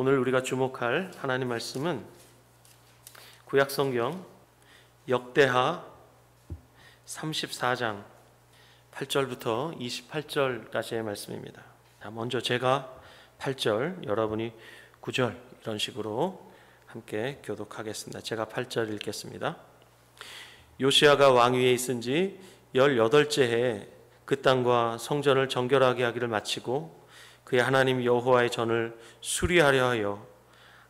오늘 우리가 주목할 하나님 말씀은 구약성경 역대하 34장 8절부터 28절까지의 말씀입니다. 먼저 제가 8절, 여러분이 9절 이런 식으로 함께 교독하겠습니다. 제가 8절 읽겠습니다. 요시야가 왕위에 있은 지 18째 해에 그 땅과 성전을 정결하게 하기를 마치고 그의 하나님 여호와의 전을 수리하려 하여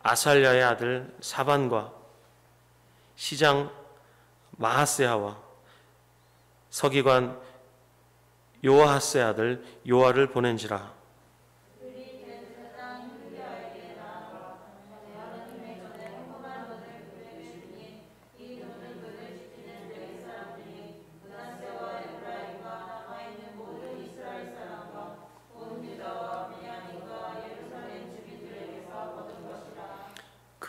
아살랴의 아들 사반과 시장 마하세야와 서기관 요아하스의 아들 요아를 보낸지라.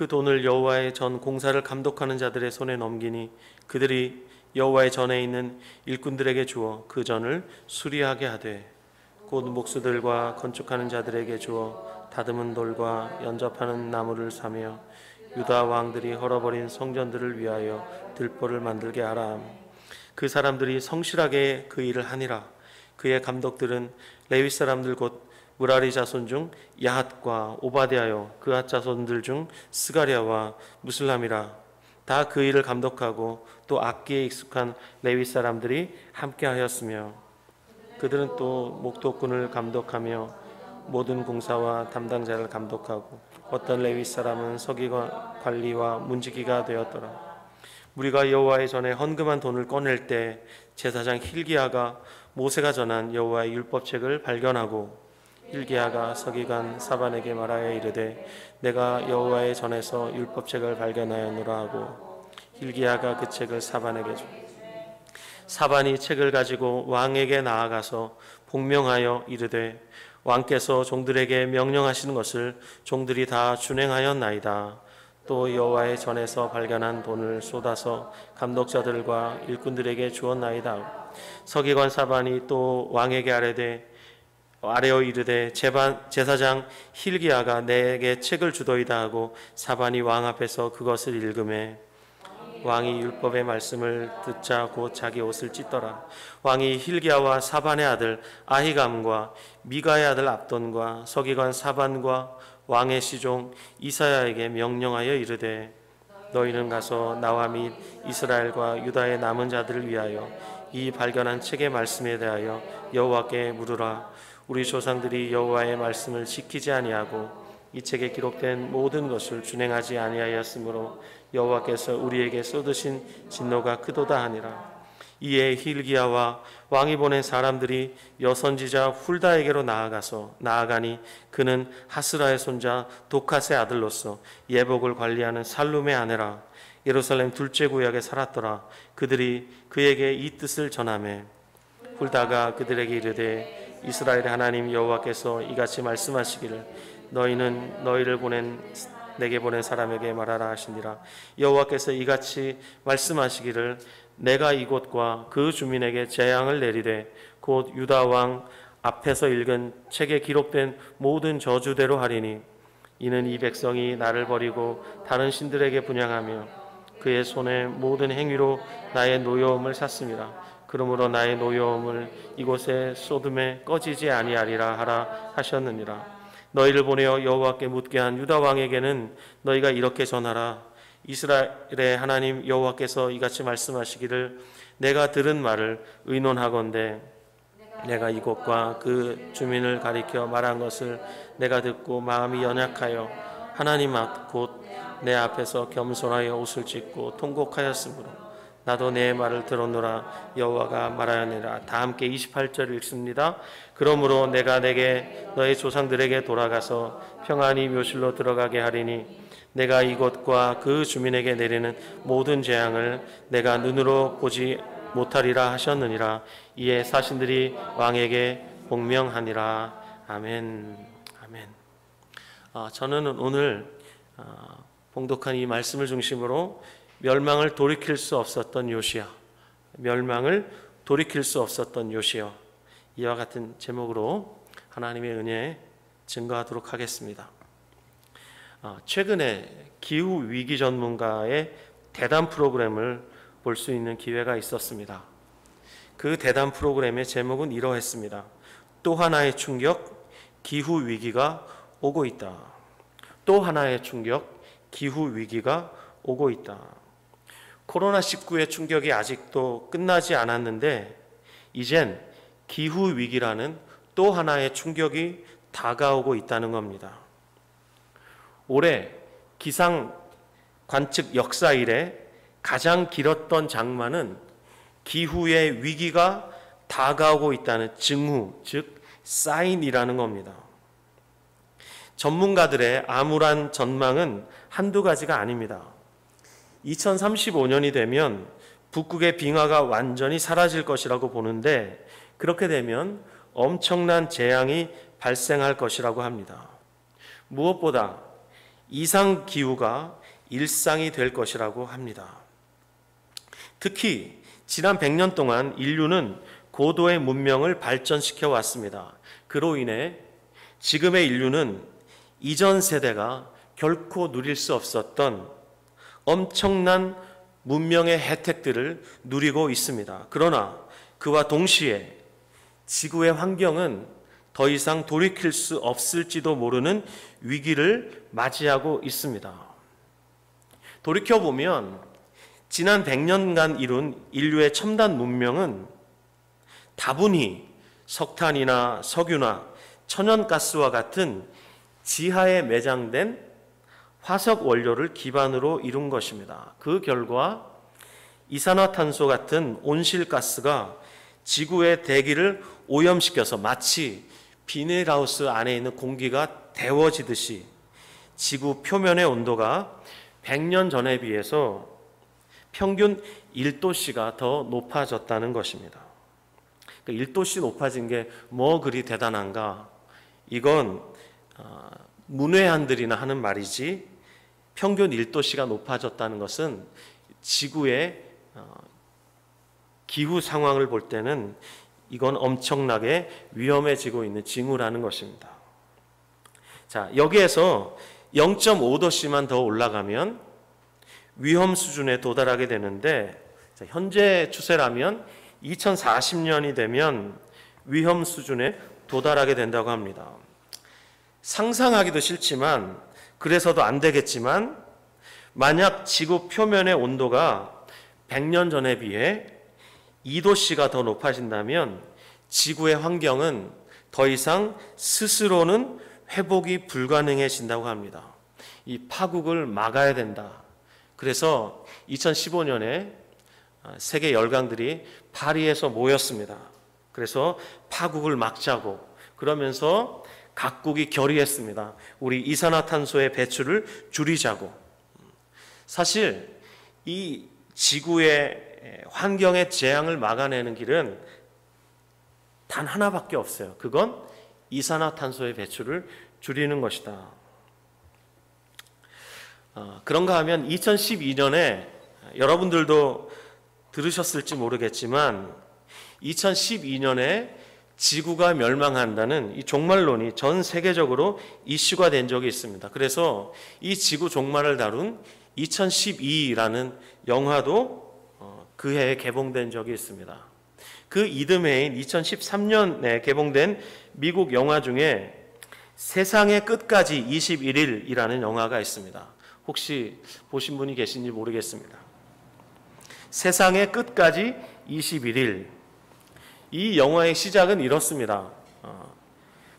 그 돈을 여호와의 전 공사를 감독하는 자들의 손에 넘기니 그들이 여호와의 전에 있는 일꾼들에게 주어 그 전을 수리하게 하되 곧 목수들과 건축하는 자들에게 주어 다듬은 돌과 연접하는 나무를 사며 유다 왕들이 헐어버린 성전들을 위하여 들보를 만들게 하라. 그 사람들이 성실하게 그 일을 하니라. 그의 감독들은 레위 사람들 곧 무라리 자손 중 야핫과 오바댜여 그앗 자손들 중 스가랴와 무슬람이라. 다 그 일을 감독하고 또 악기에 익숙한 레위 사람들이 함께 하였으며 그들은 또 목도꾼을 감독하며 모든 공사와 담당자를 감독하고 어떤 레위 사람은 서기관 관리와 문지기가 되었더라. 우리가 여호와의 전에 헌금한 돈을 꺼낼 때 제사장 힐기야가 모세가 전한 여호와의 율법책을 발견하고 힐기야가 서기관 사반에게 말하여 이르되 내가 여호와의 전에서 율법책을 발견하였노라 하고 힐기야가 그 책을 사반에게 주. 사반이 책을 가지고 왕에게 나아가서 복명하여 이르되 왕께서 종들에게 명령하시는 것을 종들이 다 준행하였나이다. 또 여호와의 전에서 발견한 돈을 쏟아서 감독자들과 일꾼들에게 주었나이다. 서기관 사반이 또 왕에게 아뢰어 이르되 제사장 힐기야가 내게 책을 주도이다 하고 사반이 왕 앞에서 그것을 읽으매 왕이 율법의 말씀을 듣자 곧 자기 옷을 찢더라. 왕이 힐기야와 사반의 아들 아히감과 미가의 아들 압돈과 서기관 사반과 왕의 시종 이사야에게 명령하여 이르되 너희는 가서 나와 및 이스라엘과 유다의 남은 자들을 위하여 이 발견한 책의 말씀에 대하여 여호와께 물으라. 우리 조상들이 여호와의 말씀을 지키지 아니하고 이 책에 기록된 모든 것을 준행하지 아니하였으므로 여호와께서 우리에게 쏟으신 진노가 크도다 하니라. 이에 힐기야와 왕이 보낸 사람들이 여선지자 훌다에게로 나아가니 그는 하스라의 손자 도카스의 아들로서 예복을 관리하는 살룸의 아내라. 예루살렘 둘째 구역에 살았더라. 그들이 그에게 이 뜻을 전하매 훌다가 그들에게 이르되 이스라엘의 하나님 여호와께서 이같이 말씀하시기를 너희는 내게 보낸 사람에게 말하라 하시니라. 여호와께서 이같이 말씀하시기를 내가 이곳과 그 주민에게 재앙을 내리되 곧 유다 왕 앞에서 읽은 책에 기록된 모든 저주대로 하리니 이는 이 백성이 나를 버리고 다른 신들에게 분향하며 그의 손의 모든 행위로 나의 노여움을 샀습니다. 그러므로 나의 노여움을 이곳에 쏟음에 꺼지지 아니하리라 하라 하셨느니라. 너희를 보내어 여호와께 묻게 한 유다 왕에게는 너희가 이렇게 전하라. 이스라엘의 하나님 여호와께서 이같이 말씀하시기를 내가 들은 말을 의논하건대 내가 이곳과 그 주민을 가리켜 말한 것을 내가 듣고 마음이 연약하여 하나님 앞 곧 내 앞에서 겸손하여 옷을 찢고 통곡하였으므로 나도 내 말을 들었노라 여호와가 말하였느니라. 다 함께 28절 읽습니다. 그러므로 내가 내게 너의 조상들에게 돌아가서 평안히 묘실로 들어가게 하리니 내가 이곳과 그 주민에게 내리는 모든 재앙을 내가 눈으로 보지 못하리라 하셨느니라. 이에 사신들이 왕에게 복명하니라. 아멘. 아멘. 저는 오늘 봉독한 이 말씀을 중심으로 멸망을 돌이킬 수 없었던 요시야, 멸망을 돌이킬 수 없었던 요시야, 이와 같은 제목으로 하나님의 은혜에 증거하도록 하겠습니다. 최근에 기후 위기 전문가의 대담 프로그램을 볼 수 있는 기회가 있었습니다. 그 대담 프로그램의 제목은 이러했습니다. 또 하나의 충격, 기후 위기가 오고 있다. 또 하나의 충격, 기후 위기가 오고 있다. 코로나19의 충격이 아직도 끝나지 않았는데 이젠 기후 위기라는 또 하나의 충격이 다가오고 있다는 겁니다. 올해 기상 관측 역사 이래 가장 길었던 장마는 기후의 위기가 다가오고 있다는 징후, 즉 사인이라는 겁니다. 전문가들의 암울한 전망은 한두 가지가 아닙니다. 2035년이 되면 북극의 빙하가 완전히 사라질 것이라고 보는데 그렇게 되면 엄청난 재앙이 발생할 것이라고 합니다. 무엇보다 이상기후가 일상이 될 것이라고 합니다. 특히 지난 100년 동안 인류는 고도의 문명을 발전시켜 왔습니다. 그로 인해 지금의 인류는 이전 세대가 결코 누릴 수 없었던 엄청난 문명의 혜택들을 누리고 있습니다. 그러나 그와 동시에 지구의 환경은 더 이상 돌이킬 수 없을지도 모르는 위기를 맞이하고 있습니다. 돌이켜보면 지난 100년간 이룬 인류의 첨단 문명은 다분히 석탄이나 석유나 천연가스와 같은 지하에 매장된 화석 원료를 기반으로 이룬 것입니다. 그 결과 이산화탄소 같은 온실가스가 지구의 대기를 오염시켜서 마치 비닐하우스 안에 있는 공기가 데워지듯이 지구 표면의 온도가 100년 전에 비해서 평균 1도씨가 더 높아졌다는 것입니다. 1도씨 높아진 게 뭐 그리 대단한가? 이건 문외한들이나 하는 말이지 평균 1도씨가 높아졌다는 것은 지구의 기후 상황을 볼 때는 이건 엄청나게 위험해지고 있는 징후라는 것입니다. 자, 여기에서 0.5도씨만 더 올라가면 위험 수준에 도달하게 되는데 현재 추세라면 2040년이 되면 위험 수준에 도달하게 된다고 합니다. 상상하기도 싫지만 그래서도 안 되겠지만 만약 지구 표면의 온도가 100년 전에 비해 2도씨가 더 높아진다면 지구의 환경은 더 이상 스스로는 회복이 불가능해진다고 합니다. 이 파국을 막아야 된다. 그래서 2015년에 세계 열강들이 파리에서 모였습니다. 그래서 파국을 막자고 그러면서 각국이 결의했습니다. 우리 이산화탄소의 배출을 줄이자고. 사실 이 지구의 환경의 재앙을 막아내는 길은 단 하나밖에 없어요. 그건 이산화탄소의 배출을 줄이는 것이다. 그런가 하면 2012년에 여러분들도 들으셨을지 모르겠지만 2012년에 지구가 멸망한다는 이 종말론이 전 세계적으로 이슈가 된 적이 있습니다. 그래서 이 지구 종말을 다룬 2012라는 영화도 그 해에 개봉된 적이 있습니다. 그 이듬해인 2013년에 개봉된 미국 영화 중에 세상의 끝까지 21일이라는 영화가 있습니다. 혹시 보신 분이 계신지 모르겠습니다. 세상의 끝까지 21일. 이 영화의 시작은 이렇습니다.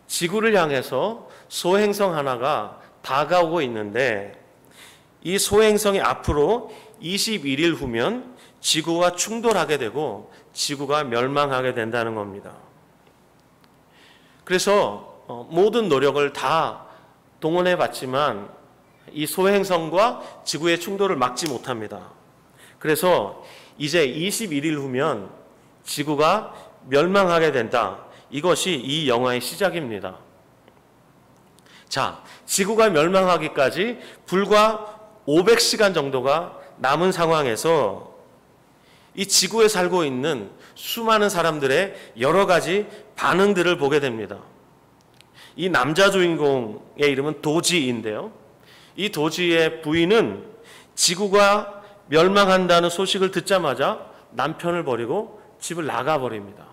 지구를 향해서 소행성 하나가 다가오고 있는데 이 소행성이 앞으로 21일 후면 지구와 충돌하게 되고 지구가 멸망하게 된다는 겁니다. 그래서 모든 노력을 다 동원해 봤지만 이 소행성과 지구의 충돌을 막지 못합니다. 그래서 이제 21일 후면 지구가 멸망하게 된다. 이것이 이 영화의 시작입니다. 자, 지구가 멸망하기까지 불과 500시간 정도가 남은 상황에서 이 지구에 살고 있는 수많은 사람들의 여러 가지 반응들을 보게 됩니다. 이 남자 주인공의 이름은 도지인데요. 이 도지의 부인은 지구가 멸망한다는 소식을 듣자마자 남편을 버리고 집을 나가버립니다.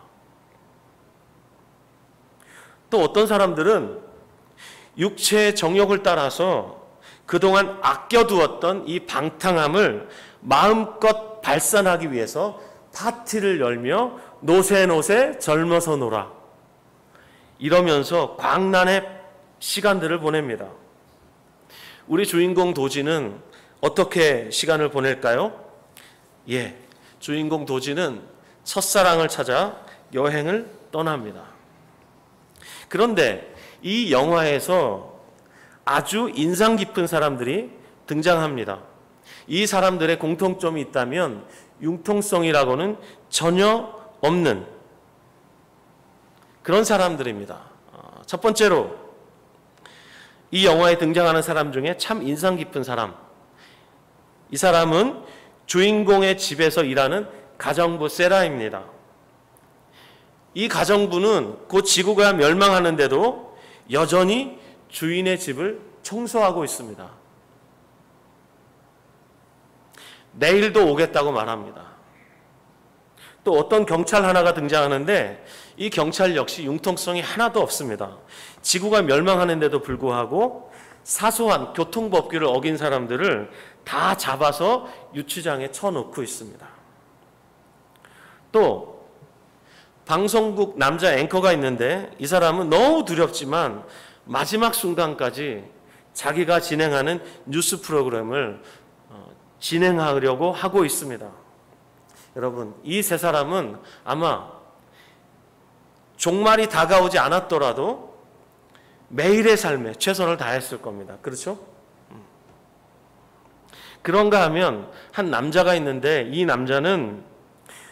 또 어떤 사람들은 육체의 정욕을 따라서 그동안 아껴두었던 이 방탕함을 마음껏 발산하기 위해서 파티를 열며 노세 젊어서 놀아 이러면서 광란의 시간들을 보냅니다. 우리 주인공 도지는 어떻게 시간을 보낼까요? 주인공 도지는 첫사랑을 찾아 여행을 떠납니다. 그런데 이 영화에서 아주 인상 깊은 사람들이 등장합니다. 이 사람들의 공통점이 있다면 융통성이라고는 전혀 없는 그런 사람들입니다. 첫 번째로 이 영화에 등장하는 사람 중에 참 인상 깊은 사람, 이 사람은 주인공의 집에서 일하는 가정부 세라입니다. 이 가정부는 곧 지구가 멸망하는데도 여전히 주인의 집을 청소하고 있습니다. 내일도 오겠다고 말합니다. 또 어떤 경찰 하나가 등장하는데 이 경찰 역시 융통성이 하나도 없습니다. 지구가 멸망하는데도 불구하고 사소한 교통법규를 어긴 사람들을 다 잡아서 유치장에 쳐놓고 있습니다. 또 방송국 남자 앵커가 있는데 이 사람은 너무 두렵지만 마지막 순간까지 자기가 진행하는 뉴스 프로그램을 진행하려고 하고 있습니다. 여러분, 이 세 사람은 아마 종말이 다가오지 않았더라도 매일의 삶에 최선을 다했을 겁니다. 그렇죠? 그런가 하면 한 남자가 있는데 이 남자는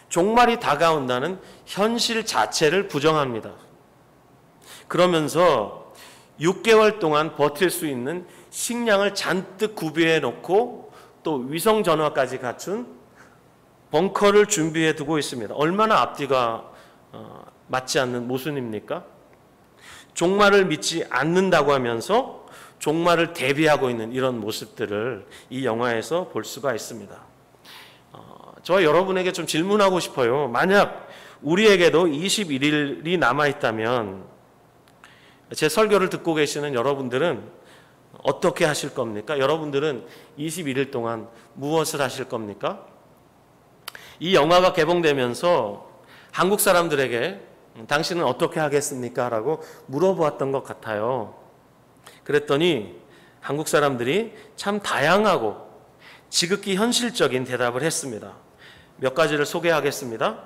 종말이 다가온다는 현실 자체를 부정합니다. 그러면서 6개월 동안 버틸 수 있는 식량을 잔뜩 구비해 놓고 또 위성전화까지 갖춘 벙커를 준비해 두고 있습니다. 얼마나 앞뒤가 맞지 않는 모순입니까? 종말을 믿지 않는다고 하면서 종말을 대비하고 있는 이런 모습들을 이 영화에서 볼 수가 있습니다. 저와 여러분에게 좀 질문하고 싶어요. 만약 우리에게도 21일이 남아있다면 제 설교를 듣고 계시는 여러분들은 어떻게 하실 겁니까? 여러분들은 21일 동안 무엇을 하실 겁니까? 이 영화가 개봉되면서 한국 사람들에게 당신은 어떻게 하겠습니까? 라고 물어보았던 것 같아요. 그랬더니 한국 사람들이 참 다양하고 지극히 현실적인 대답을 했습니다. 몇 가지를 소개하겠습니다.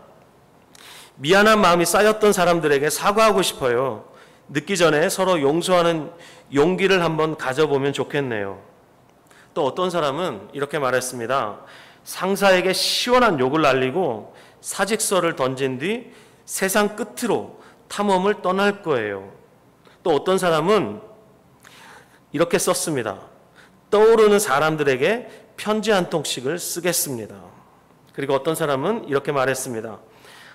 미안한 마음이 쌓였던 사람들에게 사과하고 싶어요. 늦기 전에 서로 용서하는 용기를 한번 가져보면 좋겠네요. 또 어떤 사람은 이렇게 말했습니다. 상사에게 시원한 욕을 날리고 사직서를 던진 뒤 세상 끝으로 탐험을 떠날 거예요. 또 어떤 사람은 이렇게 썼습니다. 떠오르는 사람들에게 편지 한 통씩을 쓰겠습니다. 그리고 어떤 사람은 이렇게 말했습니다.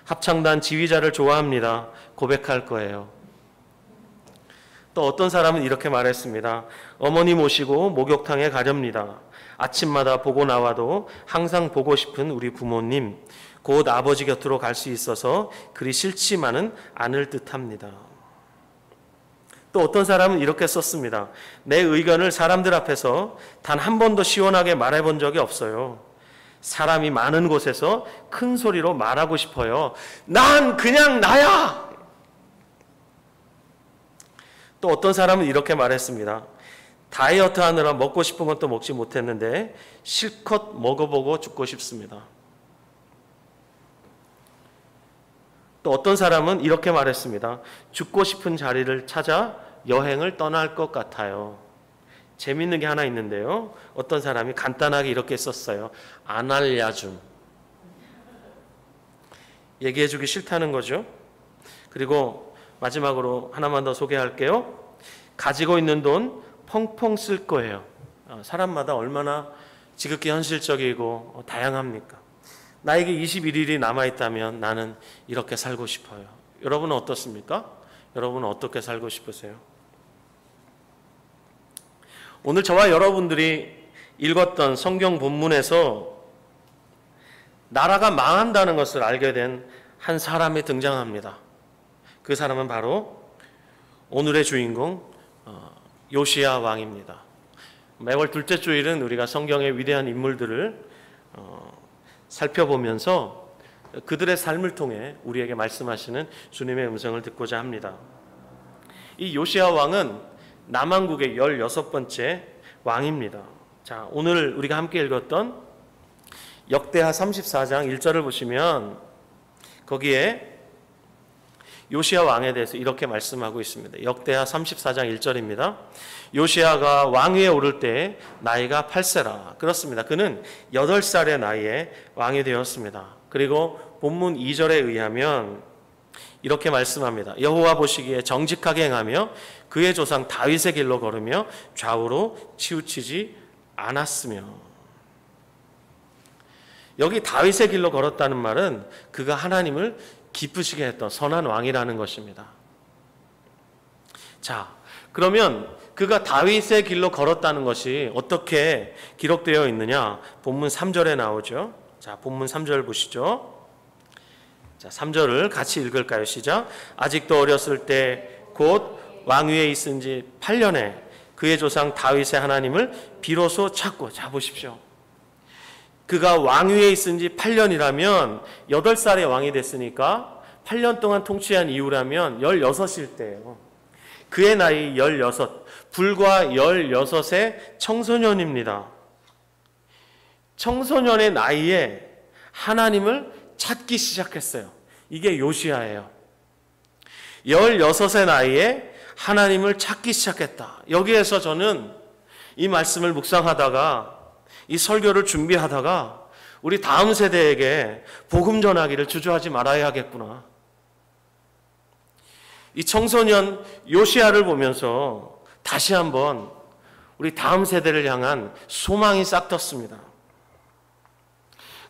합창단 지휘자를 좋아합니다. 고백할 거예요. 또 어떤 사람은 이렇게 말했습니다. 어머니 모시고 목욕탕에 가렵니다. 아침마다 보고 나와도 항상 보고 싶은 우리 부모님, 곧 아버지 곁으로 갈 수 있어서 그리 싫지만은 않을 듯합니다. 또 어떤 사람은 이렇게 썼습니다. 내 의견을 사람들 앞에서 단 한 번도 시원하게 말해본 적이 없어요. 사람이 많은 곳에서 큰 소리로 말하고 싶어요. 난 그냥 나야! 또 어떤 사람은 이렇게 말했습니다. 다이어트 하느라 먹고 싶은 것도 먹지 못했는데 실컷 먹어보고 죽고 싶습니다. 또 어떤 사람은 이렇게 말했습니다. 죽고 싶은 자리를 찾아 여행을 떠날 것 같아요. 재밌는 게 하나 있는데요. 어떤 사람이 간단하게 이렇게 썼어요. 안 알려줌. 얘기해주기 싫다는 거죠. 그리고 마지막으로 하나만 더 소개할게요. 가지고 있는 돈 펑펑 쓸 거예요. 사람마다 얼마나 지극히 현실적이고 다양합니까? 나에게 21일이 남아있다면 나는 이렇게 살고 싶어요. 여러분은 어떻습니까? 여러분은 어떻게 살고 싶으세요? 오늘 저와 여러분들이 읽었던 성경 본문에서 나라가 망한다는 것을 알게 된 한 사람이 등장합니다. 그 사람은 바로 오늘의 주인공 요시야 왕입니다. 매월 둘째 주일은 우리가 성경의 위대한 인물들을 살펴보면서 그들의 삶을 통해 우리에게 말씀하시는 주님의 음성을 듣고자 합니다. 이 요시야 왕은 남왕국의 16번째 왕입니다. 자, 오늘 우리가 함께 읽었던 역대하 34장 1절을 보시면 거기에 요시야 왕에 대해서 이렇게 말씀하고 있습니다. 역대하 34장 1절입니다. 요시야가 왕위에 오를 때 나이가 8세라. 그렇습니다. 그는 8살의 나이에 왕이 되었습니다. 그리고 본문 2절에 의하면 이렇게 말씀합니다. 여호와 보시기에 정직하게 행하며 그의 조상 다윗의 길로 걸으며 좌우로 치우치지 않았으며. 여기 다윗의 길로 걸었다는 말은 그가 하나님을 기쁘시게 했던 선한 왕이라는 것입니다. 자, 그러면 그가 다윗의 길로 걸었다는 것이 어떻게 기록되어 있느냐? 본문 3절에 나오죠. 자, 본문 3절 보시죠. 자, 3절을 같이 읽을까요? 시작. 아직도 어렸을 때 곧 왕위에 있은 지 8년에 그의 조상 다윗의 하나님을 비로소 찾고. 자, 보십시오. 그가 왕위에 있은 지 8년이라면 8살에 왕이 됐으니까 8년 동안 통치한 이후라면 16일 때예요. 그의 나이 16, 불과 16의 청소년입니다. 청소년의 나이에 하나님을 찾기 시작했어요. 이게 요시야예요. 16의 나이에 하나님을 찾기 시작했다. 여기에서 저는 이 말씀을 묵상하다가 이 설교를 준비하다가 우리 다음 세대에게 복음 전하기를 주저하지 말아야겠구나. 이 청소년 요시야를 보면서 다시 한번 우리 다음 세대를 향한 소망이 싹 텄습니다.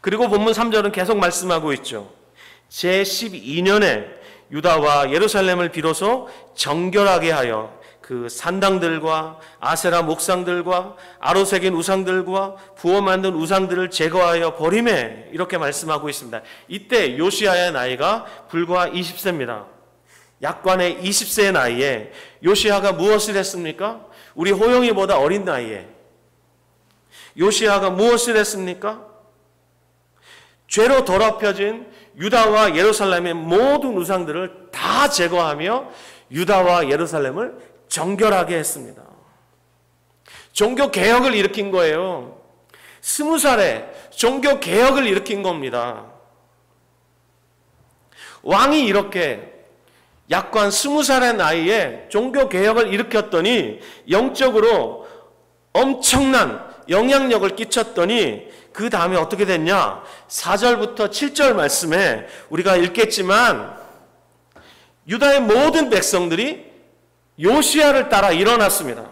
그리고 본문 3절은 계속 말씀하고 있죠. 제12년에 유다와 예루살렘을 비로소 정결하게 하여 그 산당들과 아세라 목상들과 아로새긴 우상들과 부어 만든 우상들을 제거하여 버리매, 이렇게 말씀하고 있습니다. 이때 요시야의 나이가 불과 20세입니다. 약관의 20세의 나이에 요시야가 무엇을 했습니까? 우리 호영이보다 어린 나이에 요시야가 무엇을 했습니까? 죄로 더럽혀진 유다와 예루살렘의 모든 우상들을 다 제거하며 유다와 예루살렘을 정결하게 했습니다. 종교 개혁을 일으킨 거예요. 20살에 종교 개혁을 일으킨 겁니다. 왕이 이렇게 약관 20살의 나이에 종교 개혁을 일으켰더니 영적으로 엄청난 영향력을 끼쳤더니 그 다음에 어떻게 됐냐? 4절부터 7절 말씀에 우리가 읽겠지만 유다의 모든 백성들이 요시야를 따라 일어났습니다.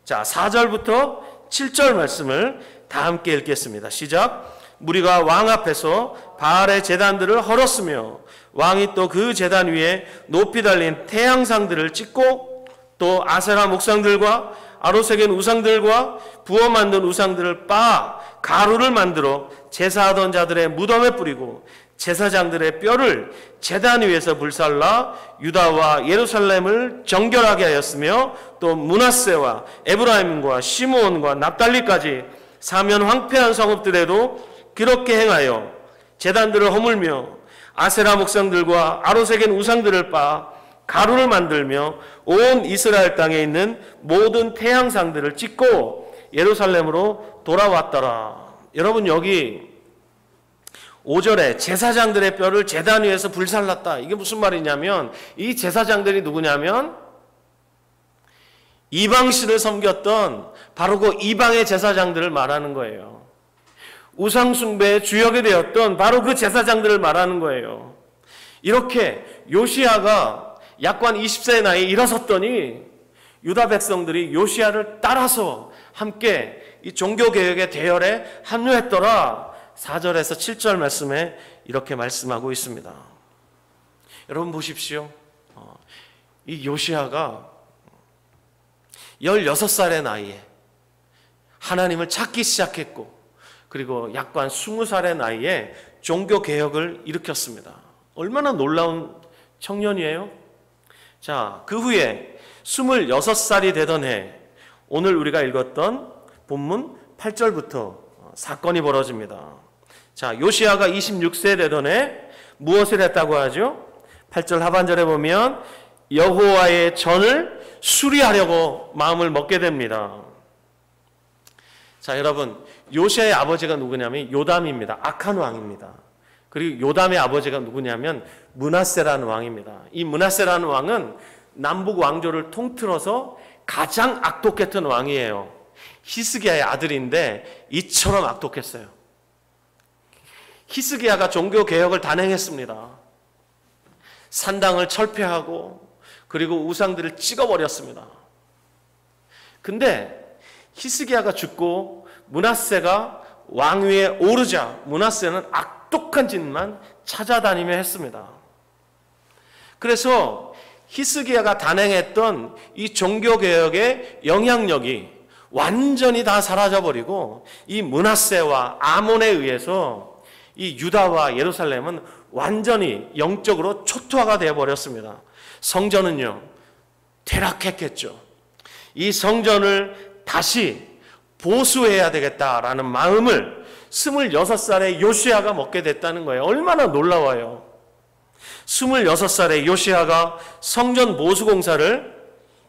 자, 4절부터 7절 말씀을 다 함께 읽겠습니다. 시작. 무리가 왕 앞에서 바알의 제단들을 헐었으며 왕이 또 그 제단 위에 높이 달린 태양상들을 찍고 또 아세라 목상들과 아로새긴 우상들과 부어 만든 우상들을 빻아 가루를 만들어 제사하던 자들의 무덤에 뿌리고 제사장들의 뼈를 제단 위에서 불살라 유다와 예루살렘을 정결하게 하였으며 또 므낫세와 에브라임과 시므온과 납달리까지 사면 황폐한 성읍들에도 그렇게 행하여 제단들을 허물며 아세라 목상들과 아로새긴 우상들을 빻아 가루를 만들며 온 이스라엘 땅에 있는 모든 태양상들을 찍고 예루살렘으로 돌아왔더라. 여러분, 여기 5절에 제사장들의 뼈를 제단 위에서 불살랐다. 이게 무슨 말이냐면 이 제사장들이 누구냐면 이방신을 섬겼던 바로 그 이방의 제사장들을 말하는 거예요. 우상숭배의 주역이 되었던 바로 그 제사장들을 말하는 거예요. 이렇게 요시야가 약관 20세의 나이에 일어섰더니 유다 백성들이 요시야를 따라서 함께 이 종교개혁의 대열에 합류했더라. 4절에서 7절 말씀에 이렇게 말씀하고 있습니다. 여러분 보십시오. 이 요시야가 16살의 나이에 하나님을 찾기 시작했고, 그리고 약 한 20살의 나이에 종교개혁을 일으켰습니다. 얼마나 놀라운 청년이에요? 자, 그 후에 26살이 되던 해, 오늘 우리가 읽었던 본문 8절부터 사건이 벌어집니다. 자, 요시야가 26세 되던 해 무엇을 했다고 하죠? 8절 하반절에 보면 여호와의 전을 수리하려고 마음을 먹게 됩니다. 자, 여러분, 요시야의 아버지가 누구냐면 요담입니다. 악한 왕입니다. 그리고 요담의 아버지가 누구냐면 므낫세라는 왕입니다. 이 므낫세라는 왕은 남북 왕조를 통틀어서 가장 악독했던 왕이에요. 히스기야의 아들인데 이처럼 악독했어요. 히스기야가 종교개혁을 단행했습니다. 산당을 철폐하고 그리고 우상들을 찍어버렸습니다. 근데 히스기야가 죽고 므낫세가 왕위에 오르자 므낫세는 악독한 짓만 찾아다니며 했습니다. 그래서 히스기야가 단행했던 이 종교개혁의 영향력이 완전히 다 사라져버리고 이 므낫세와 아몬에 의해서 이 유다와 예루살렘은 완전히 영적으로 초토화가 되어버렸습니다. 성전은요, 퇴락했겠죠. 이 성전을 다시 보수해야 되겠다라는 마음을 26살의 요시야가 먹게 됐다는 거예요. 얼마나 놀라워요. 26살의 요시야가 성전 보수 공사를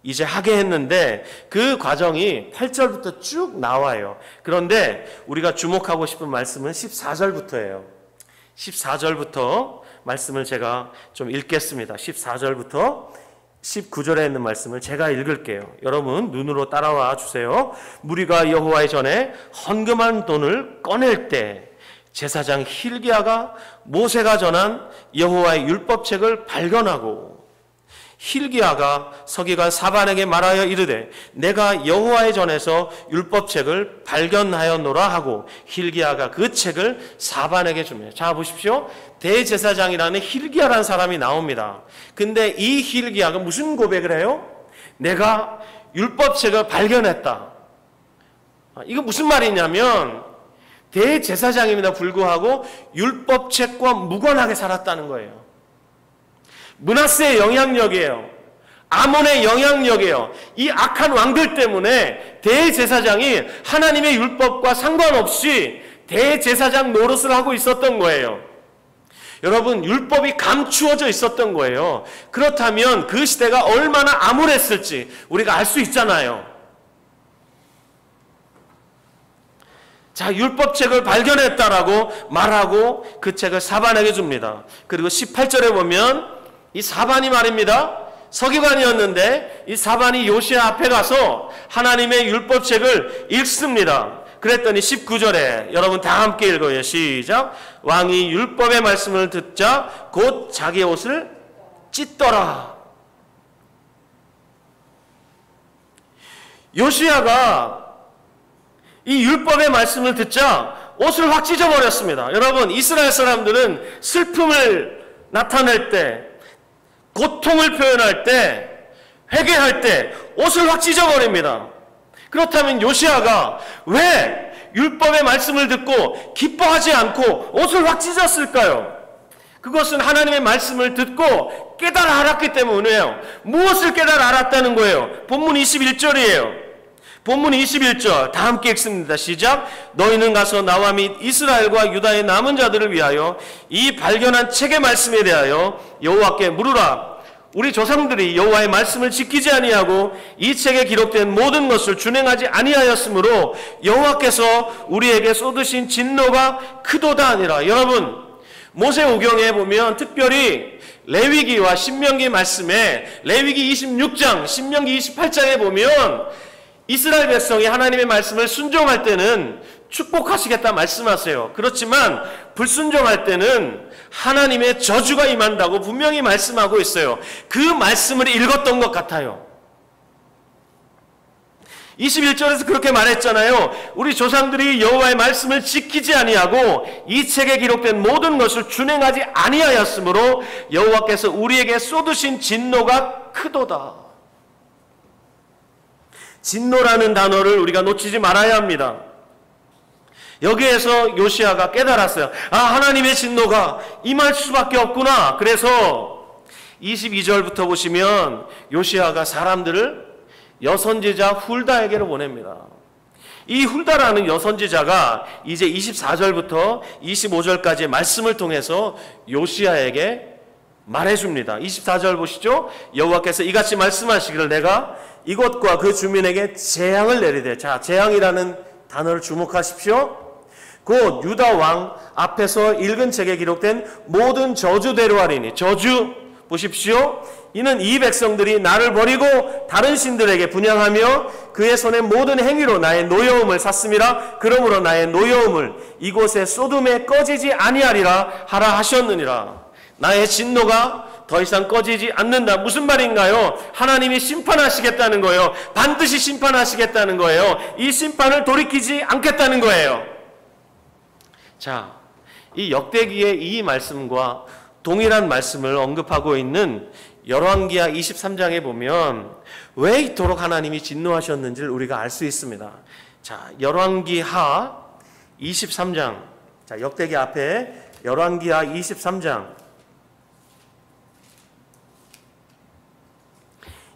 이제 하게 했는데 그 과정이 8절부터 쭉 나와요. 그런데 우리가 주목하고 싶은 말씀은 14절부터예요. 14절부터 말씀을 제가 좀 읽겠습니다. 14절부터 19절에 있는 말씀을 제가 읽을게요. 여러분 눈으로 따라와 주세요. 무리가 여호와의 전에 헌금한 돈을 꺼낼 때 제사장 hil기야가 모세가 전한 여호와의 율법책을 발견하고, hil기야가 서기관 사반에게 말하여 이르되 내가 여호와의 전에서 율법책을 발견하였노라 하고 hil기야가 그 책을 사반에게 줍니다. 자, 보십시오. 대제사장이라는 hil기야라는 사람이 나옵니다. 근데 이 hil기야가 무슨 고백을 해요? 내가 율법책을 발견했다. 이거 무슨 말이냐면 대제사장임에도 불구하고 율법책과 무관하게 살았다는 거예요. 므낫세의 영향력이에요. 아몬의 영향력이에요. 이 악한 왕들 때문에 대제사장이 하나님의 율법과 상관없이 대제사장 노릇을 하고 있었던 거예요. 여러분, 율법이 감추어져 있었던 거예요. 그렇다면 그 시대가 얼마나 암울했을지 우리가 알 수 있잖아요. 자, 율법책을 발견했다라고 말하고 그 책을 사반에게 줍니다. 그리고 18절에 보면 이 사반이 말입니다. 서기관이었는데 이 사반이 요시야 앞에 가서 하나님의 율법책을 읽습니다. 그랬더니 19절에 여러분 다 함께 읽어요. 시작. 왕이 율법의 말씀을 듣자 곧 자기 옷을 찢더라. 요시야가 이 율법의 말씀을 듣자 옷을 확 찢어버렸습니다. 여러분, 이스라엘 사람들은 슬픔을 나타낼 때, 고통을 표현할 때, 회개할 때 옷을 확 찢어버립니다. 그렇다면 요시야가 왜 율법의 말씀을 듣고 기뻐하지 않고 옷을 확 찢었을까요? 그것은 하나님의 말씀을 듣고 깨달아 알았기 때문이에요. 무엇을 깨달아 알았다는 거예요? 본문 21절이에요. 본문 21절 다 함께 읽습니다. 시작. 너희는 가서 나와 및 이스라엘과 유다의 남은 자들을 위하여 이 발견한 책의 말씀에 대하여 여호와께 물으라. 우리 조상들이 여호와의 말씀을 지키지 아니하고 이 책에 기록된 모든 것을 준행하지 아니하였으므로 여호와께서 우리에게 쏟으신 진노가 크도다 아니라. 여러분, 모세오경에 보면 특별히 레위기와 신명기 말씀에 레위기 26장, 신명기 28장에 보면 이스라엘 백성이 하나님의 말씀을 순종할 때는 축복하시겠다 말씀하세요. 그렇지만 불순종할 때는 하나님의 저주가 임한다고 분명히 말씀하고 있어요. 그 말씀을 읽었던 것 같아요. 21절에서 그렇게 말했잖아요. 우리 조상들이 여호와의 말씀을 지키지 아니하고 이 책에 기록된 모든 것을 준행하지 아니하였으므로 여호와께서 우리에게 쏟으신 진노가 크도다. 진노라는 단어를 우리가 놓치지 말아야 합니다. 여기에서 요시야가 깨달았어요. 하나님의 진노가 임할 수밖에 없구나. 그래서 22절부터 보시면 요시야가 사람들을 여선지자 훌다에게로 보냅니다. 이 훌다라는 여선지자가 이제 24절부터 25절까지의 말씀을 통해서 요시야에게 말해줍니다. 24절 보시죠. 여호와께서 이같이 말씀하시기를 내가 이곳과 그 주민에게 재앙을 내리되, 자, 재앙이라는 단어를 주목하십시오. 곧 유다 왕 앞에서 읽은 책에 기록된 모든 저주대로 하리니, 저주 보십시오. 이는 이 백성들이 나를 버리고 다른 신들에게 분향하며 그의 손의 모든 행위로 나의 노여움을 샀음이라. 그러므로 나의 노여움을 이곳에 소돔에 꺼지지 아니하리라 하라 하셨느니라. 나의 진노가 더 이상 꺼지지 않는다. 무슨 말인가요? 하나님이 심판하시겠다는 거예요. 반드시 심판하시겠다는 거예요. 이 심판을 돌이키지 않겠다는 거예요. 자, 이 역대기의 이 말씀과 동일한 말씀을 언급하고 있는 열왕기하 23장에 보면 왜 이토록 하나님이 진노하셨는지를 우리가 알 수 있습니다. 자, 열왕기하 23장. 자, 역대기 앞에 열왕기하 23장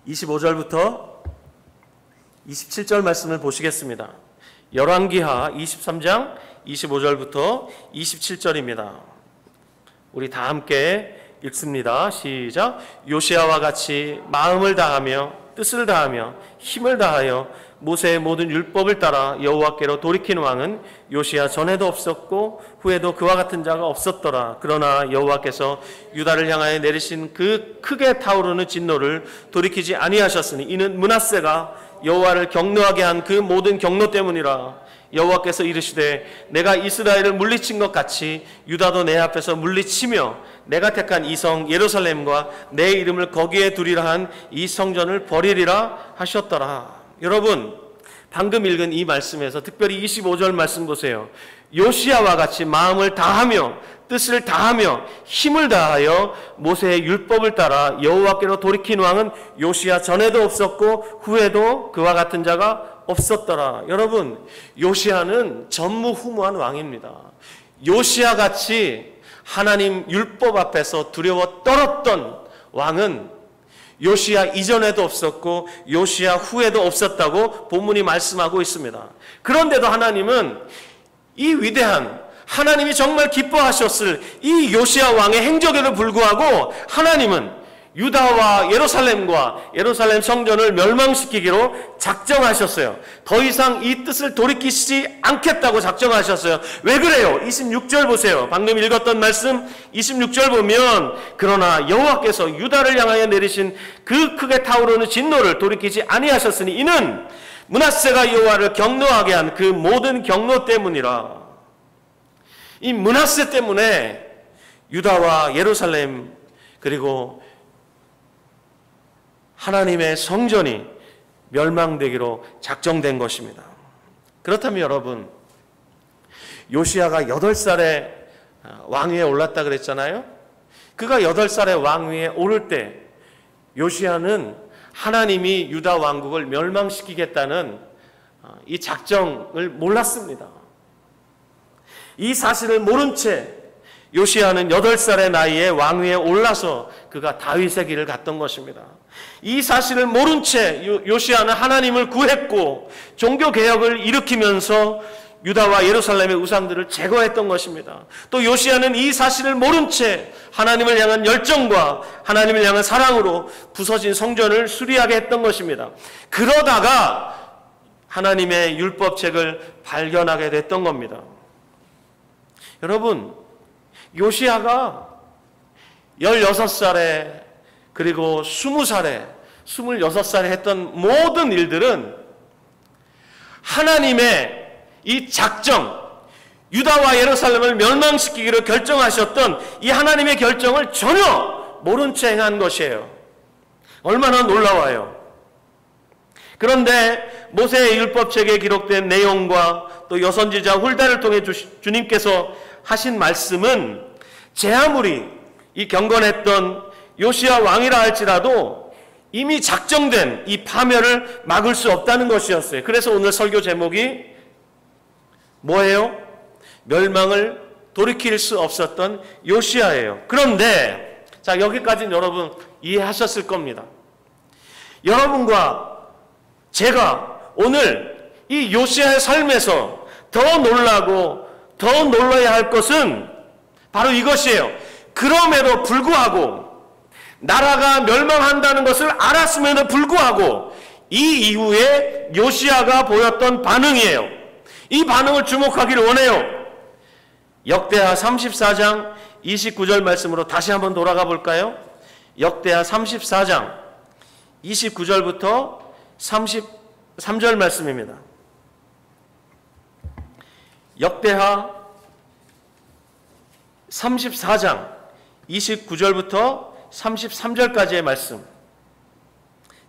25절부터 27절 말씀을 보시겠습니다. 열왕기하 23장 25절부터 27절입니다. 우리 다 함께 읽습니다. 시작. 요시야와 같이 마음을 다하며 뜻을 다하며 힘을 다하여 모세의 모든 율법을 따라 여호와께로 돌이킨 왕은 요시야 전에도 없었고 후에도 그와 같은 자가 없었더라. 그러나 여호와께서 유다를 향하여 내리신 그 크게 타오르는 진노를 돌이키지 아니하셨으니 이는 므낫세가 여호와를 경노하게 한 그 모든 경노 때문이라. 여호와께서 이르시되 내가 이스라엘을 물리친 것 같이 유다도 내 앞에서 물리치며 내가 택한 이 성 예루살렘과 내 이름을 거기에 두리라 한 이 성전을 버리리라 하셨더라. 여러분, 방금 읽은 이 말씀에서 특별히 25절 말씀 보세요. 요시야와 같이 마음을 다하며 뜻을 다하며 힘을 다하여 모세의 율법을 따라 여호와께로 돌이킨 왕은 요시야 전에도 없었고 후에도 그와 같은 자가 없었더라. 여러분, 요시야는 전무후무한 왕입니다. 요시야 같이 하나님 율법 앞에서 두려워 떨었던 왕은 요시야 이전에도 없었고 요시야 후에도 없었다고 본문이 말씀하고 있습니다. 그런데도 하나님은 이 위대한, 하나님이 정말 기뻐하셨을 이 요시야 왕의 행적에도 불구하고 하나님은 유다와 예루살렘과 예루살렘 성전을 멸망시키기로 작정하셨어요. 더 이상 이 뜻을 돌이키시지 않겠다고 작정하셨어요. 왜 그래요? 26절 보세요. 방금 읽었던 말씀 26절 보면 그러나 여호와께서 유다를 향하여 내리신 그 크게 타오르는 진노를 돌이키지 아니하셨으니 이는 므낫세가 여호와를 경노하게 한 그 모든 경노 때문이라. 이 므낫세 때문에 유다와 예루살렘 그리고 하나님의 성전이 멸망되기로 작정된 것입니다. 그렇다면 여러분, 요시야가 8살에 왕위에 올랐다 그랬잖아요. 그가 8살에 왕위에 오를 때 요시야는 하나님이 유다 왕국을 멸망시키겠다는 이 작정을 몰랐습니다. 이 사실을 모른 채 요시야는 8살의 나이에 왕위에 올라서 그가 다윗의 길을 갔던 것입니다. 이 사실을 모른 채 요시야는 하나님을 구했고 종교개혁을 일으키면서 유다와 예루살렘의 우상들을 제거했던 것입니다. 또 요시야는 이 사실을 모른 채 하나님을 향한 열정과 하나님을 향한 사랑으로 부서진 성전을 수리하게 했던 것입니다. 그러다가 하나님의 율법책을 발견하게 됐던 겁니다. 여러분, 요시야가 16살에 그리고 20살에 26살에 했던 모든 일들은 하나님의 이 작정, 유다와 예루살렘을 멸망시키기로 결정하셨던 이 하나님의 결정을 전혀 모른 채 행한 것이에요. 얼마나 놀라워요. 그런데 모세의 율법책에 기록된 내용과 또 여선지자 훌다를 통해 주님께서 하신 말씀은 제 아무리 이 경건했던 요시야 왕이라 할지라도 이미 작정된 이 파멸을 막을 수 없다는 것이었어요. 그래서 오늘 설교 제목이 뭐예요? 멸망을 돌이킬 수 없었던 요시야예요. 그런데 자, 여기까지는 여러분 이해하셨을 겁니다. 여러분과 제가 오늘 이 요시야의 삶에서 더 놀라고 더 놀라야 할 것은 바로 이것이에요. 그럼에도 불구하고 나라가 멸망한다는 것을 알았음에도 불구하고 이 이후에 요시야가 보였던 반응이에요. 이 반응을 주목하기를 원해요. 역대하 34장 29절 말씀으로 다시 한번 돌아가 볼까요? 역대하 34장 29절부터 33절 말씀입니다. 역대하 34장 29절부터 33절까지의 말씀.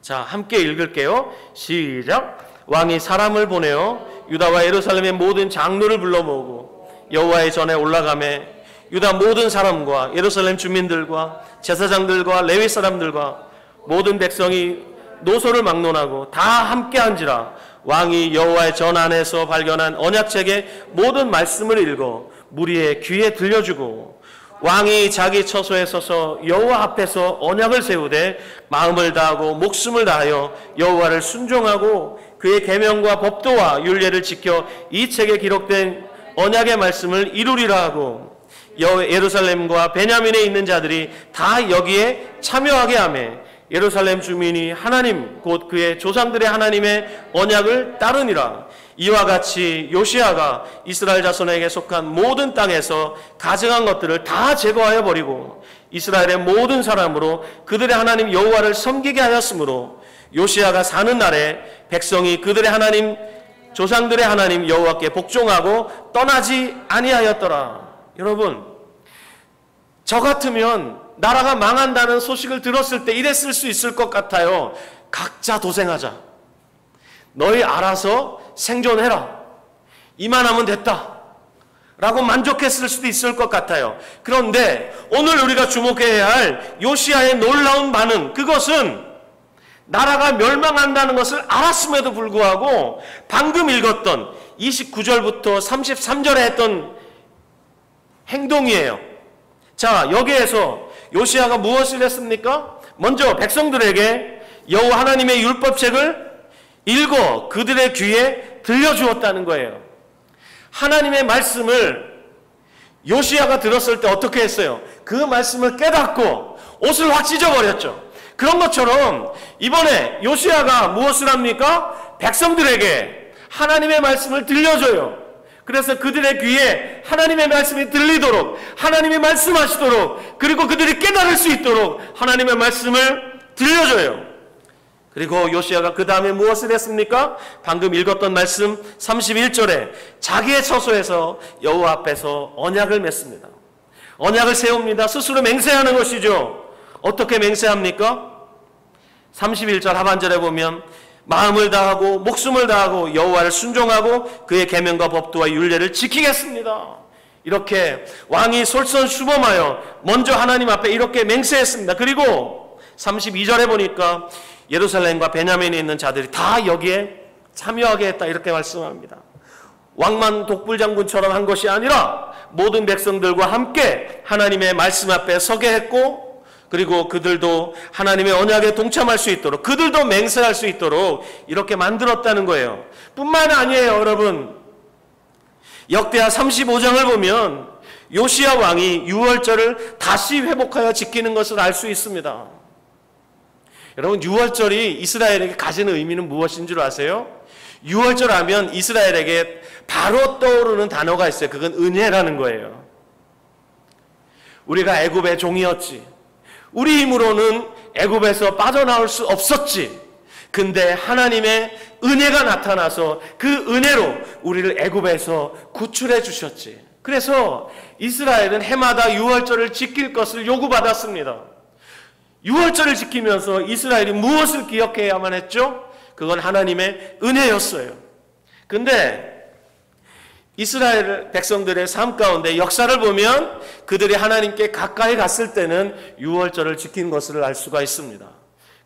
자, 함께 읽을게요. 시작. 왕이 사람을 보내어 유다와 예루살렘의 모든 장로를 불러 모으고 여호와의 전에 올라가매 유다 모든 사람과 예루살렘 주민들과 제사장들과 레위 사람들과 모든 백성이 노소를 막론하고 다 함께 한지라. 왕이 여호와의 전 안에서 발견한 언약책의 모든 말씀을 읽어 무리의 귀에 들려주고 왕이 자기 처소에 서서 여호와 앞에서 언약을 세우되 마음을 다하고 목숨을 다하여 여호와를 순종하고 그의 계명과 법도와 율례를 지켜 이 책에 기록된 언약의 말씀을 이루리라 하고 예루살렘과 베냐민에 있는 자들이 다 여기에 참여하게 하며 예루살렘 주민이 하나님 곧 그의 조상들의 하나님의 언약을 따르니라. 이와 같이 요시야가 이스라엘 자손에게 속한 모든 땅에서 가증한 것들을 다 제거하여 버리고 이스라엘의 모든 사람으로 그들의 하나님 여호와를 섬기게 하였으므로 요시야가 사는 날에 백성이 그들의 하나님 조상들의 하나님 여호와께 복종하고 떠나지 아니하였더라. 여러분, 저 같으면 나라가 망한다는 소식을 들었을 때 이랬을 수 있을 것 같아요. 각자 도생하자. 너희 알아서 생존해라. 이만하면 됐다. 라고 만족했을 수도 있을 것 같아요. 그런데 오늘 우리가 주목해야 할 요시야의 놀라운 반응, 그것은 나라가 멸망한다는 것을 알았음에도 불구하고 방금 읽었던 29절부터 33절에 했던 행동이에요. 자, 여기에서 요시야가 무엇을 했습니까? 먼저 백성들에게 여호와 하나님의 율법책을 읽어 그들의 귀에 들려주었다는 거예요. 하나님의 말씀을 요시야가 들었을 때 어떻게 했어요? 그 말씀을 깨닫고 옷을 확 찢어버렸죠. 그런 것처럼 이번에 요시야가 무엇을 합니까? 백성들에게 하나님의 말씀을 들려줘요. 그래서 그들의 귀에 하나님의 말씀이 들리도록, 하나님이 말씀하시도록, 그리고 그들이 깨달을 수 있도록 하나님의 말씀을 들려줘요. 그리고 요시야가 그 다음에 무엇을 했습니까? 방금 읽었던 말씀 31절에 자기의 처소에서 여호와 앞에서 언약을 맺습니다. 언약을 세웁니다. 스스로 맹세하는 것이죠. 어떻게 맹세합니까? 31절 하반절에 보면 마음을 다하고 목숨을 다하고 여호와를 순종하고 그의 계명과 법도와 율례를 지키겠습니다. 이렇게 왕이 솔선수범하여 먼저 하나님 앞에 이렇게 맹세했습니다. 그리고 32절에 보니까 예루살렘과 베냐민에 있는 자들이 다 여기에 참여하게 했다, 이렇게 말씀합니다. 왕만 독불장군처럼 한 것이 아니라 모든 백성들과 함께 하나님의 말씀 앞에 서게 했고, 그리고 그들도 하나님의 언약에 동참할 수 있도록, 그들도 맹세할 수 있도록 이렇게 만들었다는 거예요. 뿐만 아니에요, 여러분. 역대하 35장을 보면 요시야 왕이 유월절을 다시 회복하여 지키는 것을 알 수 있습니다. 여러분, 유월절이 이스라엘에게 가지는 의미는 무엇인 줄 아세요? 유월절 하면 이스라엘에게 바로 떠오르는 단어가 있어요. 그건 은혜라는 거예요. 우리가 애굽의 종이었지. 우리 힘으로는 애굽에서 빠져나올 수 없었지. 근데 하나님의 은혜가 나타나서 그 은혜로 우리를 애굽에서 구출해 주셨지. 그래서 이스라엘은 해마다 유월절을 지킬 것을 요구받았습니다. 유월절을 지키면서 이스라엘이 무엇을 기억해야만 했죠? 그건 하나님의 은혜였어요. 근데 이스라엘 백성들의 삶 가운데 역사를 보면 그들이 하나님께 가까이 갔을 때는 유월절을 지킨 것을 알 수가 있습니다.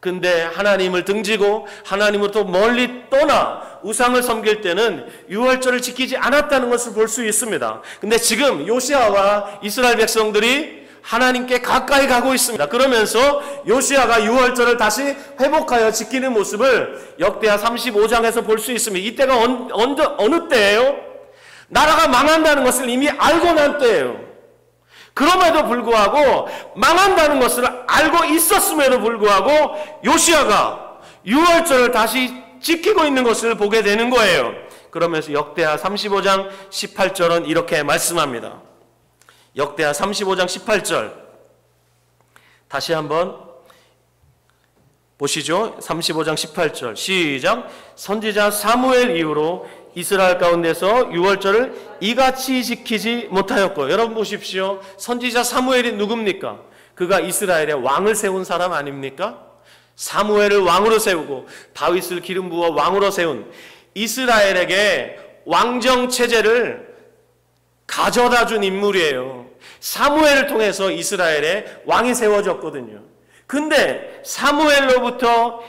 근데 하나님을 등지고 하나님으로부터 멀리 떠나 우상을 섬길 때는 유월절을 지키지 않았다는 것을 볼 수 있습니다. 근데 지금 요시아와 이스라엘 백성들이 하나님께 가까이 가고 있습니다. 그러면서 요시아가 유월절을 다시 회복하여 지키는 모습을 역대하 35장에서 볼 수 있습니다. 이때가 어느 때예요? 나라가 망한다는 것을 이미 알고 난 때예요. 그럼에도 불구하고 망한다는 것을 알고 있었음에도 불구하고 요시아가 유월절을 다시 지키고 있는 것을 보게 되는 거예요. 그러면서 역대하 35장 18절은 이렇게 말씀합니다. 역대하 35장 18절 다시 한번 보시죠. 35장 18절 시작. 선지자 사무엘 이후로 이스라엘 가운데서 유월절을 이같이 지키지 못하였고. 여러분 보십시오. 선지자 사무엘이 누굽니까? 그가 이스라엘의 왕을 세운 사람 아닙니까? 사무엘을 왕으로 세우고 다윗을 기름 부어 왕으로 세운, 이스라엘에게 왕정 체제를 가져다 준 인물이에요. 사무엘을 통해서 이스라엘의 왕이 세워졌거든요. 근데 사무엘로부터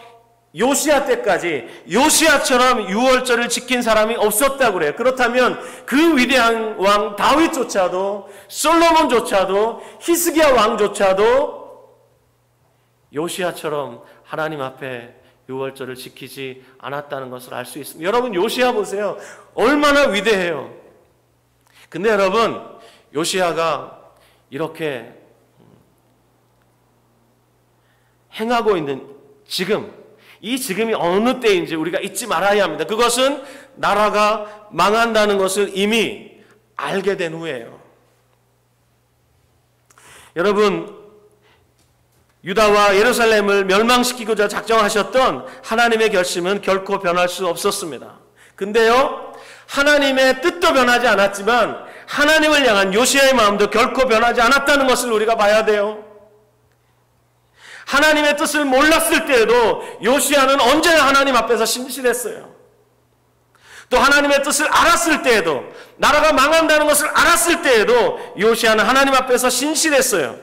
요시아 때까지 요시아처럼 유월절을 지킨 사람이 없었다고 그래요. 그렇다면 그 위대한 왕 다윗조차도, 솔로몬조차도, 히스기야 왕조차도 요시아처럼 하나님 앞에 유월절을 지키지 않았다는 것을 알 수 있습니다. 여러분 요시아 보세요. 얼마나 위대해요. 근데 여러분 요시아가 이렇게 행하고 있는 지금, 이 지금이 어느 때인지 우리가 잊지 말아야 합니다. 그것은 나라가 망한다는 것을 이미 알게 된 후에요. 여러분, 유다와 예루살렘을 멸망시키고자 작정하셨던 하나님의 결심은 결코 변할 수 없었습니다. 근데요, 하나님의 뜻도 변하지 않았지만 하나님을 향한 요시아의 마음도 결코 변하지 않았다는 것을 우리가 봐야 돼요. 하나님의 뜻을 몰랐을 때에도 요시아는 언제나 하나님 앞에서 신실했어요. 또 하나님의 뜻을 알았을 때에도, 나라가 망한다는 것을 알았을 때에도 요시아는 하나님 앞에서 신실했어요.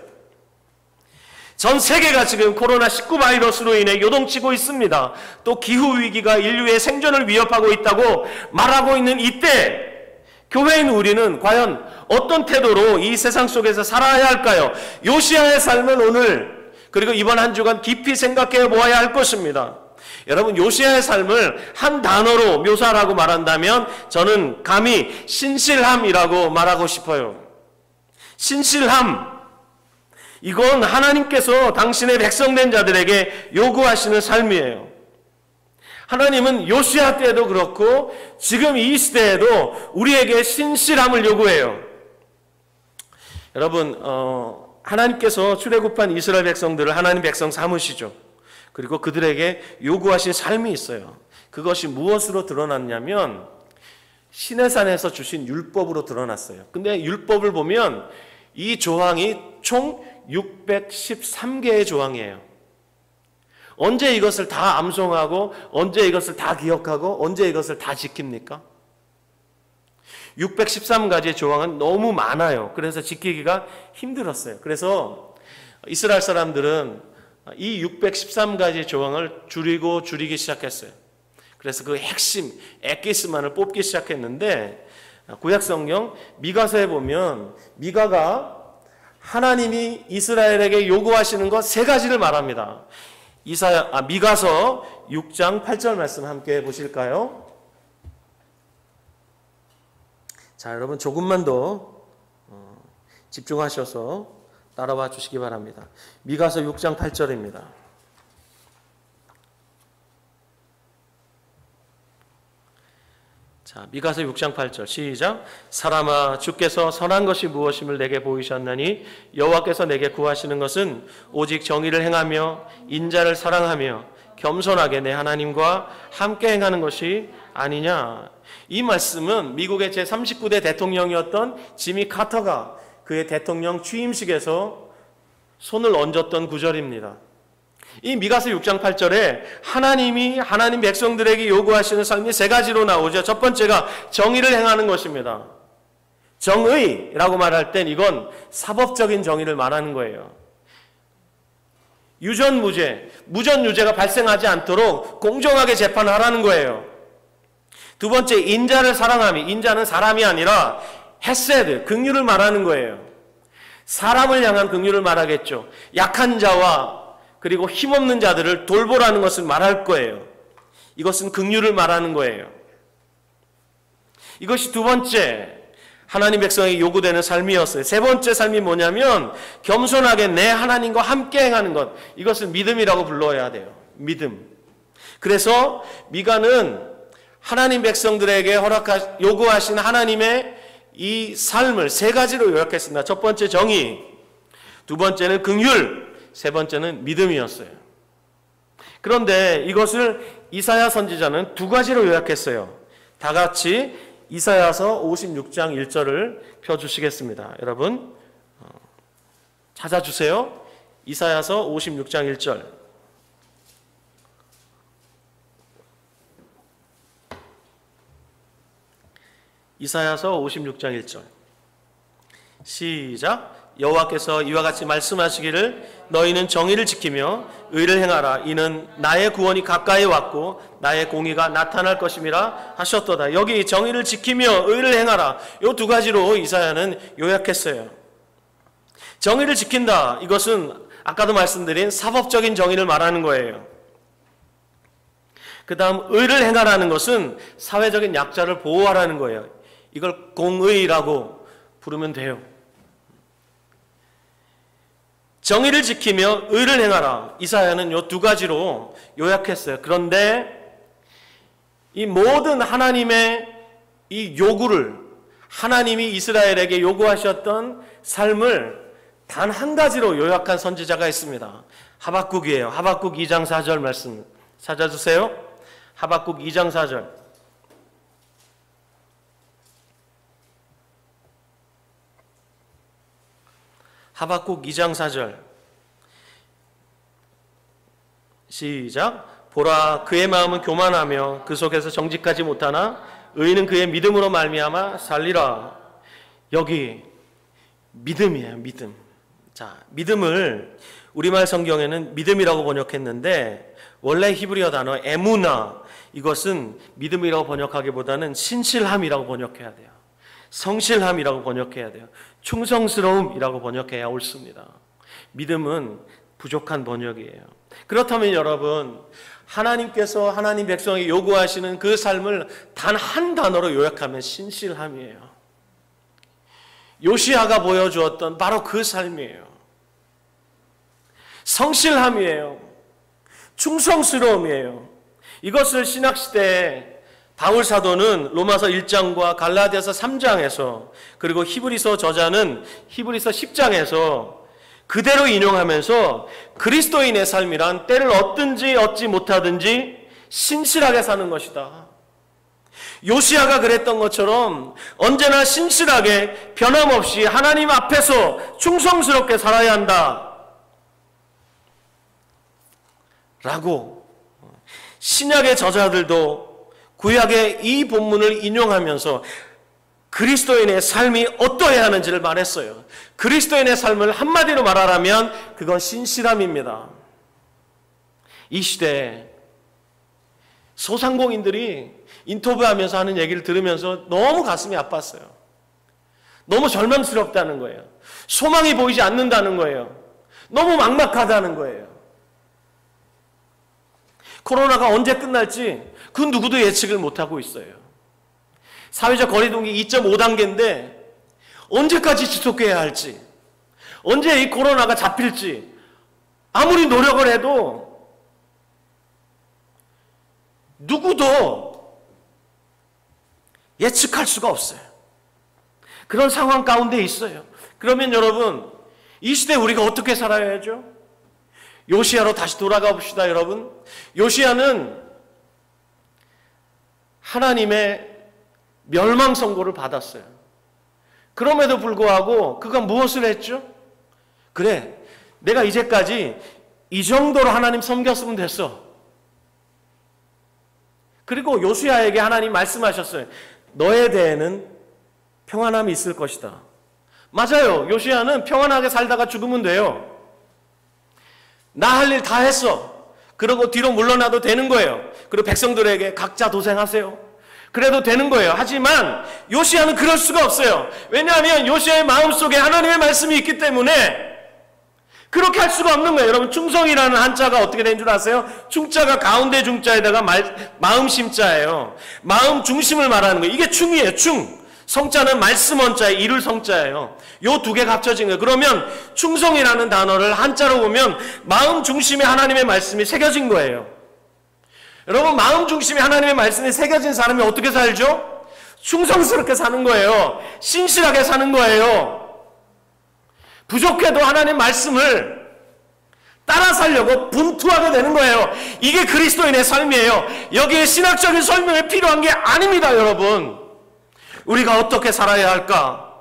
전 세계가 지금 코로나19 바이러스로 인해 요동치고 있습니다. 또 기후위기가 인류의 생존을 위협하고 있다고 말하고 있는 이때 교회인 우리는 과연 어떤 태도로 이 세상 속에서 살아야 할까요? 요시아의 삶은 오늘, 그리고 이번 한 주간 깊이 생각해 보아야 할 것입니다. 여러분, 요시아의 삶을 한 단어로 묘사하라고 말한다면 저는 감히 신실함이라고 말하고 싶어요. 신실함. 이건 하나님께서 당신의 백성된 자들에게 요구하시는 삶이에요. 하나님은 요시아 때도 그렇고 지금 이 시대에도 우리에게 신실함을 요구해요. 여러분, 하나님께서 출애굽한 이스라엘 백성들을 하나님 백성 삼으시죠. 그리고 그들에게 요구하신 삶이 있어요. 그것이 무엇으로 드러났냐면 시내산에서 주신 율법으로 드러났어요. 근데 율법을 보면 이 조항이 총 613개의 조항이에요. 언제 이것을 다 암송하고 언제 이것을 다 기억하고 언제 이것을 다 지킵니까? 613가지의 조항은 너무 많아요. 그래서 지키기가 힘들었어요. 그래서 이스라엘 사람들은 이 613가지 조항을 줄이기 시작했어요. 그래서 그 핵심 엑기스만을 뽑기 시작했는데 구약성경 미가서에 보면 미가가 하나님이 이스라엘에게 요구하시는 것 세 가지를 말합니다. 미가서 6장 8절 말씀 함께 보실까요? 자, 여러분 조금만 더 집중하셔서 따라와 주시기 바랍니다. 미가서 6장 8절입니다. 자, 미가서 6장 8절 시작. 사람아, 주께서 선한 것이 무엇임을 내게 보이셨나니 여호와께서 내게 구하시는 것은 오직 정의를 행하며 인자를 사랑하며 겸손하게 내 하나님과 함께 행하는 것이 아니냐. 이 말씀은 미국의 제39대 대통령이었던 지미 카터가 그의 대통령 취임식에서 손을 얹었던 구절입니다. 이 미가서 6장 8절에 하나님이 하나님 백성들에게 요구하시는 삶이 세 가지로 나오죠. 첫 번째가 정의를 행하는 것입니다. 정의라고 말할 땐 이건 사법적인 정의를 말하는 거예요. 유전무죄, 무전유죄가 발생하지 않도록 공정하게 재판하라는 거예요. 두 번째, 인자를 사랑함이, 인자는 사람이 아니라 헤세드, 긍휼을 말하는 거예요. 사람을 향한 긍휼을 말하겠죠. 약한 자와 그리고 힘없는 자들을 돌보라는 것을 말할 거예요. 이것은 긍휼을 말하는 거예요. 이것이 두 번째 하나님 백성에게 요구되는 삶이었어요. 세 번째 삶이 뭐냐면 겸손하게 내 하나님과 함께 행하는 것. 이것을 믿음이라고 불러야 돼요. 믿음. 그래서 미가는 하나님 백성들에게 요구하신 하나님의 이 삶을 세 가지로 요약했습니다. 첫 번째 정의, 두 번째는 긍휼, 세 번째는 믿음이었어요. 그런데 이것을 이사야 선지자는 두 가지로 요약했어요. 다 같이 이사야서 56장 1절을 펴주시겠습니다. 여러분 찾아주세요. 이사야서 56장 1절. 이사야서 56장 1절. 시작. 여호와께서 이와 같이 말씀하시기를 너희는 정의를 지키며 의를 행하라. 이는 나의 구원이 가까이 왔고 나의 공의가 나타날 것임이라 하셨도다. 여기 정의를 지키며 의를 행하라. 이 두 가지로 이사야는 요약했어요. 정의를 지킨다. 이것은 아까도 말씀드린 사법적인 정의를 말하는 거예요. 그 다음 의를 행하라는 것은 사회적인 약자를 보호하라는 거예요. 이걸 공의라고 부르면 돼요. 정의를 지키며 의를 행하라. 이사야는 이 두 가지로 요약했어요. 그런데 이 모든 하나님의 이 요구를, 하나님이 이스라엘에게 요구하셨던 삶을 단 한 가지로 요약한 선지자가 있습니다. 하박국이에요. 하박국 2장 4절 말씀 찾아주세요. 하박국 2장 4절. 하박국 2장 4절. 시작. 보라, 그의 마음은 교만하며 그 속에서 정직하지 못하나 의인은 그의 믿음으로 말미암아 살리라. 여기 믿음이에요. 믿음. 자, 믿음을 우리말 성경에는 믿음이라고 번역했는데 원래 히브리어 단어 에무나, 이것은 믿음이라고 번역하기보다는 신실함이라고 번역해야 돼요. 성실함이라고 번역해야 돼요. 충성스러움이라고 번역해야 옳습니다. 믿음은 부족한 번역이에요. 그렇다면 여러분, 하나님께서 하나님 백성에게 요구하시는 그 삶을 단 한 단어로 요약하면 신실함이에요. 요시야가 보여주었던 바로 그 삶이에요. 성실함이에요. 충성스러움이에요. 이것을 신학시대에 바울 사도는 로마서 1장과 갈라디아서 3장에서, 그리고 히브리서 저자는 히브리서 10장에서 그대로 인용하면서 그리스도인의 삶이란 때를 얻든지 얻지 못하든지 신실하게 사는 것이다. 요시야가 그랬던 것처럼 언제나 신실하게 변함없이 하나님 앞에서 충성스럽게 살아야 한다 라고 신약의 저자들도 구약의 이 본문을 인용하면서 그리스도인의 삶이 어떠해야 하는지를 말했어요. 그리스도인의 삶을 한마디로 말하라면 그건 신실함입니다. 이 시대에 소상공인들이 인터뷰하면서 하는 얘기를 들으면서 너무 가슴이 아팠어요. 너무 절망스럽다는 거예요. 소망이 보이지 않는다는 거예요. 너무 막막하다는 거예요. 코로나가 언제 끝날지 그 누구도 예측을 못하고 있어요. 사회적 거리두기 2.5단계인데 언제까지 지속해야 할지, 언제 이 코로나가 잡힐지 아무리 노력을 해도 누구도 예측할 수가 없어요. 그런 상황 가운데 있어요. 그러면 여러분, 이 시대에 우리가 어떻게 살아야죠? 요시야로 다시 돌아가 봅시다. 여러분, 요시야는 하나님의 멸망 선고를 받았어요. 그럼에도 불구하고 그가 무엇을 했죠? 그래, 내가 이제까지 이 정도로 하나님 섬겼으면 됐어. 그리고 요시야에게 하나님 말씀하셨어요. 너에 대해는 평안함이 있을 것이다. 맞아요. 요시야는 평안하게 살다가 죽으면 돼요. 나 할 일 다 했어. 그러고 뒤로 물러나도 되는 거예요. 그리고 백성들에게 각자 도생하세요. 그래도 되는 거예요. 하지만 요시야는 그럴 수가 없어요. 왜냐하면 요시야의 마음속에 하나님의 말씀이 있기 때문에 그렇게 할 수가 없는 거예요. 여러분, 충성이라는 한자가 어떻게 된 줄 아세요? 충자가 가운데 중자에다가 마음 심자예요. 마음 중심을 말하는 거예요. 이게 충이에요. 충. 성자는 말씀 원자에 이룰 성자예요. 요 두 개가 합쳐진 거예요. 그러면 충성이라는 단어를 한자로 보면 마음 중심에 하나님의 말씀이 새겨진 거예요. 여러분, 마음 중심에 하나님의 말씀이 새겨진 사람이 어떻게 살죠? 충성스럽게 사는 거예요. 신실하게 사는 거예요. 부족해도 하나님 말씀을 따라 살려고 분투하게 되는 거예요. 이게 그리스도인의 삶이에요. 여기에 신학적인 설명이 필요한 게 아닙니다, 여러분. 우리가 어떻게 살아야 할까?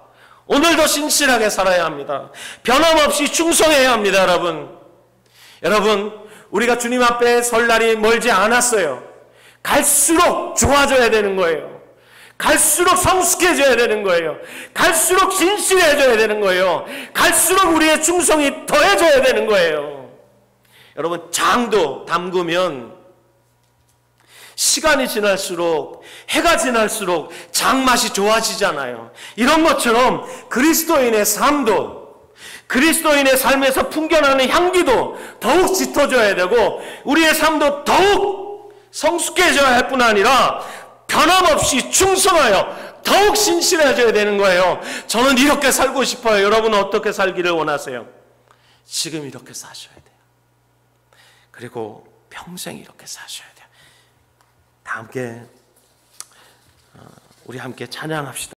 오늘도 신실하게 살아야 합니다. 변함없이 충성해야 합니다, 여러분. 여러분, 우리가 주님 앞에 설 날이 멀지 않았어요. 갈수록 좋아져야 되는 거예요. 갈수록 성숙해져야 되는 거예요. 갈수록 진실해져야 되는 거예요. 갈수록 우리의 충성이 더해져야 되는 거예요. 여러분, 장도 담그면 시간이 지날수록, 해가 지날수록 장맛이 좋아지잖아요. 이런 것처럼 그리스도인의 삶도, 그리스도인의 삶에서 풍겨나는 향기도 더욱 짙어져야 되고, 우리의 삶도 더욱 성숙해져야 할 뿐 아니라 변함없이 충성하여 더욱 신실해져야 되는 거예요. 저는 이렇게 살고 싶어요. 여러분은 어떻게 살기를 원하세요? 지금 이렇게 사셔야 돼요. 그리고 평생 이렇게 사셔야 돼요. 다 함께 우리 함께 찬양합시다.